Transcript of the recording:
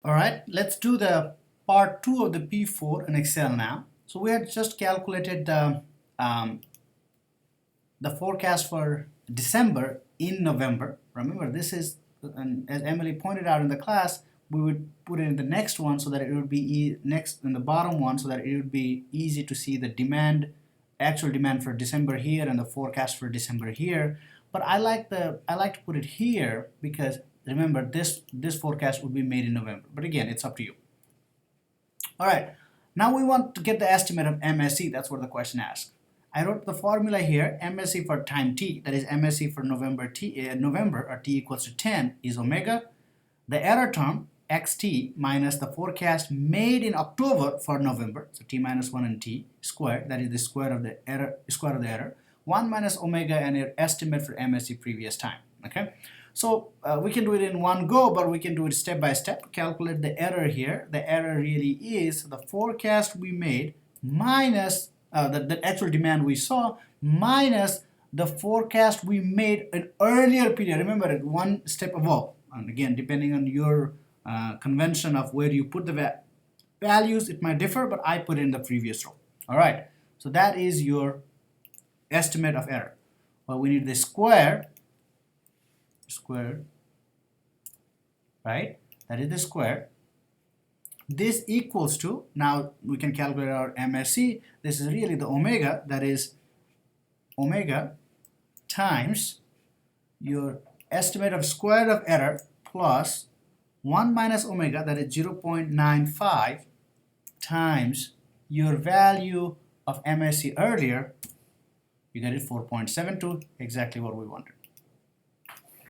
Alright, let's do the part 2 of the P4 in Excel now. So we had just calculated the forecast for December in November. Remember, this is, and as Emily pointed out in the class, we would put it in the next one so that it would be next in the bottom one so that it would be easy to see the demand, actual demand for December here and the forecast for December here. But I like to put it here because remember this forecast would be made in November. But again, it's up to you. All right, now we want to get the estimate of MSE. That's what the question asks. I wrote the formula here. MSE for time t, that is MSE for November or t equals to 10 is omega. The error term xt minus the forecast made in October for November, so t minus 1 and t squared, that is the square of the error, 1 minus omega and your estimate for MSE previous time. Okay, so we can do it in one go, but we can do it step by step. Calculate the error here. The error really is the forecast we made minus the actual demand we saw minus the forecast we made an earlier period. Remember it, one step above. And again, depending on your convention of where you put the values, it might differ, but I put in the previous row. All right, so that is your estimate of error. Well, we need the square, right? That is the square. This equals to, now we can calculate our MSE. This is really the omega, that is omega times your estimate of square root of error plus 1 minus omega, that is 0.95 times your value of MSE earlier. You get it 4.72, exactly what we wanted.